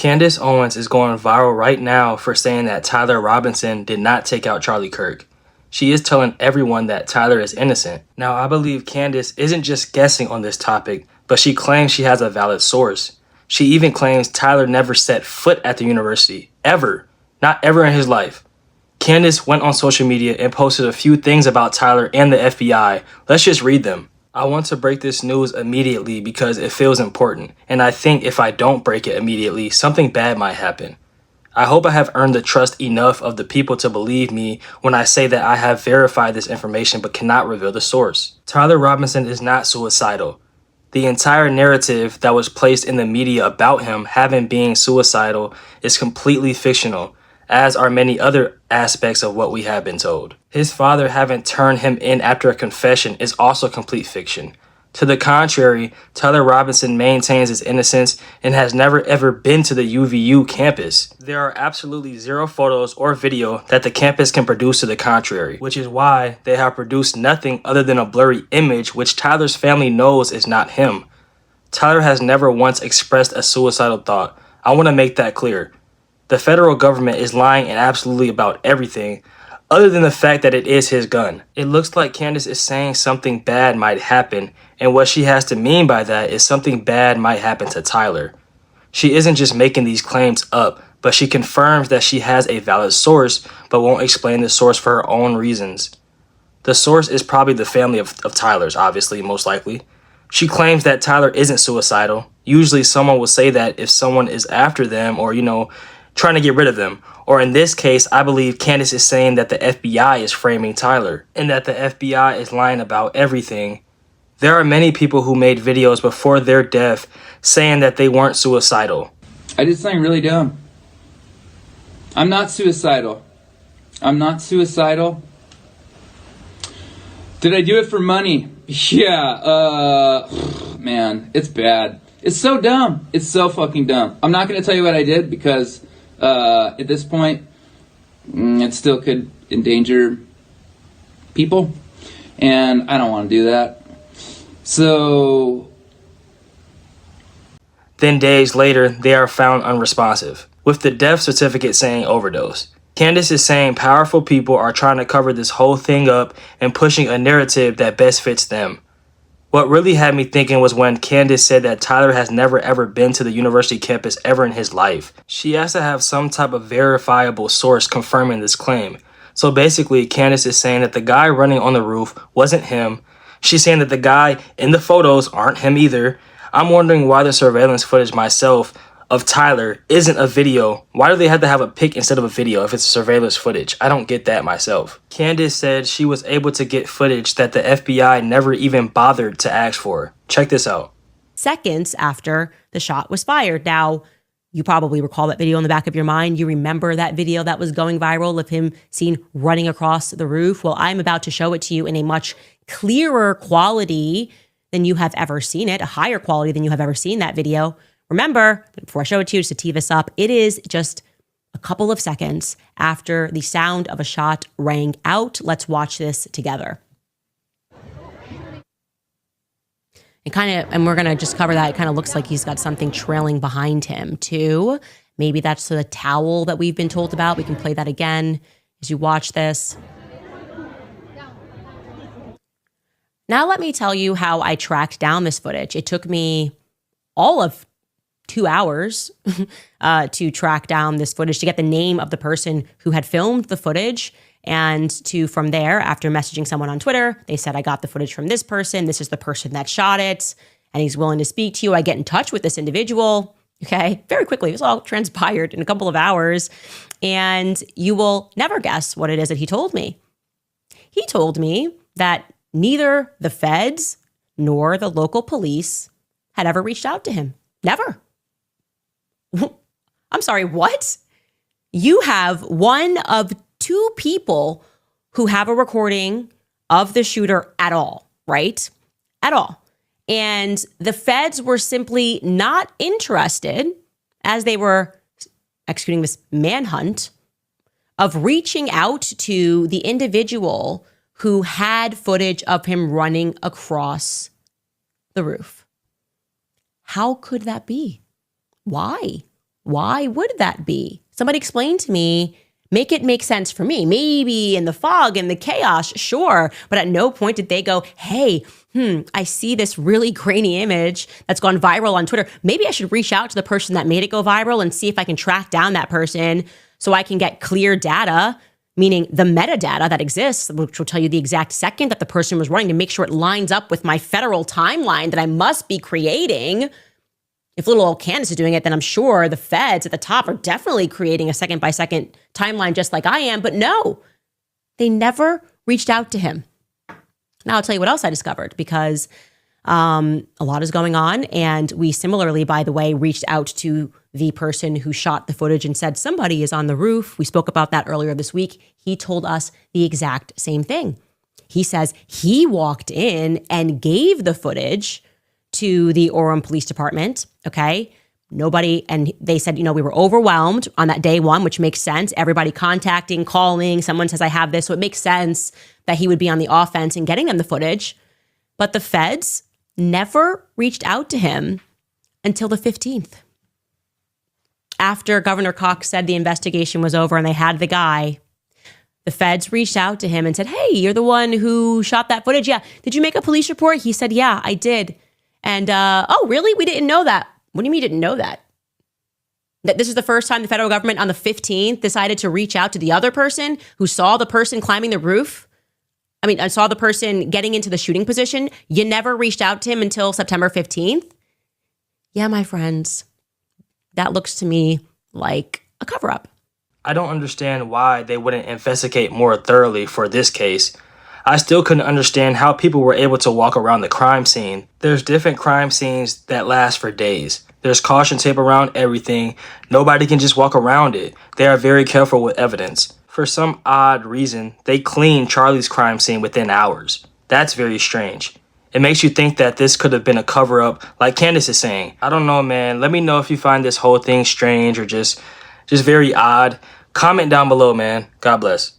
Candace Owens is going viral right now for saying that Tyler Robinson did not take out Charlie Kirk. She is telling everyone that Tyler is innocent. Now, I believe Candace isn't just guessing on this topic, but she claims she has a valid source. She even claims Tyler never set foot at the university, ever. Not ever in his life. Candace went on social media and posted a few things about Tyler and the FBI. Let's just read them. I want to break this news immediately because it feels important, and I think if I don't break it immediately, something bad might happen. I hope I have earned the trust enough of the people to believe me when I say that I have verified this information but cannot reveal the source. Tyler Robinson is not suicidal. The entire narrative that was placed in the media about him having being suicidal is completely fictional, as are many other aspects of what we have been told. His father having turned him in after a confession is also complete fiction. To the contrary, Tyler Robinson maintains his innocence and has never ever been to the UVU campus. There are absolutely zero photos or video that the campus can produce to the contrary, which is why they have produced nothing other than a blurry image which Tyler's family knows is not him. Tyler has never once expressed a suicidal thought. I want to make that clear. The federal government is lying and absolutely about everything, other than the fact that it is his gun. It looks like Candace is saying something bad might happen, and what she has to mean by that is something bad might happen to Tyler. She isn't just making these claims up, but she confirms that she has a valid source, but won't explain the source for her own reasons. The source is probably the family of Tyler's, obviously, most likely. She claims that Tyler isn't suicidal. Usually someone will say that if someone is after them or, trying to get rid of them. Or in this case, I believe Candace is saying that the FBI is framing Tyler and that the FBI is lying about everything. There are many people who made videos before their death saying that they weren't suicidal. I did something really dumb. I'm not suicidal. I'm not suicidal. Did I do it for money? Yeah, man, it's bad. It's so dumb. It's so fucking dumb. I'm not going to tell you what I did because at this point, it still could endanger people, and I don't want to do that. So then days later, they are found unresponsive, with the death certificate saying overdose. Candace is saying powerful people are trying to cover this whole thing up and pushing a narrative that best fits them. What really had me thinking was when Candace said that Tyler has never ever been to the university campus ever in his life. She has to have some type of verifiable source confirming this claim. So basically, Candace is saying that the guy running on the roof wasn't him. She's saying that the guy in the photos aren't him either. I'm wondering why the surveillance footage myself of Tyler isn't a video. Why do they have to have a pic instead of a video if it's surveillance footage? I don't get that myself. Candace said she was able to get footage that the FBI never even bothered to ask for. Check this out. Seconds after the shot was fired. Now, you probably recall that video in the back of your mind. You remember that video that was going viral of him seen running across the roof. Well, I'm about to show it to you in a much clearer quality than you have ever seen it, a higher quality than you have ever seen that video. Remember, before I show it to you, just to tee this up, it is just a couple of seconds after the sound of a shot rang out. Let's watch this together. And we're going to just cover that. It kind of looks like he's got something trailing behind him too. Maybe that's the towel that we've been told about. We can play that again as you watch this. Now let me tell you how I tracked down this footage. It took me all of 2 hours to track down this footage, to get the name of the person who had filmed the footage. And from there, after messaging someone on Twitter, they said, I got the footage from this person. This is the person that shot it. And he's willing to speak to you. I get in touch with this individual. Okay, very quickly. This all transpired in a couple of hours. And you will never guess what it is that he told me. He told me that neither the feds nor the local police had ever reached out to him. Never. I'm sorry, what? You have one of two people who have a recording of the shooter at all, right? At all. And the feds were simply not interested, as they were executing this manhunt, of reaching out to the individual who had footage of him running across the roof. How could that be? Why? Why would that be? Somebody explain to me, make it make sense for me. Maybe in the fog and the chaos, sure. But at no point did they go, hey, I see this really grainy image that's gone viral on Twitter. Maybe I should reach out to the person that made it go viral and see if I can track down that person so I can get clear data, meaning the metadata that exists, which will tell you the exact second that the person was running to make sure it lines up with my federal timeline that I must be creating. If little old Candace is doing it, then I'm sure the feds at the top are definitely creating a second-by-second timeline just like I am. But no, they never reached out to him. Now I'll tell you what else I discovered, because a lot is going on. And we similarly, by the way, reached out to the person who shot the footage and said somebody is on the roof. We spoke about that earlier this week. He told us the exact same thing. He says he walked in and gave the footage to the Orem Police Department, okay? Nobody, and they said, we were overwhelmed on that day one, which makes sense. Everybody contacting, calling, someone says, I have this. So it makes sense that he would be on the offense and getting them the footage. But the feds never reached out to him until the 15th. After Governor Cox said the investigation was over and they had the guy, the feds reached out to him and said, hey, you're the one who shot that footage. Yeah. Did you make a police report? He said, yeah, I did. And, oh, really? We didn't know that. What do you mean you didn't know that? That this is the first time the federal government on the 15th decided to reach out to the other person who saw the person climbing the roof? I saw the person getting into the shooting position. You never reached out to him until September 15th? Yeah, my friends, that looks to me like a cover-up. I don't understand why they wouldn't investigate more thoroughly for this case. I still couldn't understand how people were able to walk around the crime scene. There's different crime scenes that last for days. There's caution tape around everything. Nobody can just walk around it. They are very careful with evidence. For some odd reason, they cleaned Charlie's crime scene within hours. That's very strange. It makes you think that this could have been a cover-up, like Candace is saying. I don't know, man. Let me know if you find this whole thing strange or just very odd. Comment down below, man. God bless.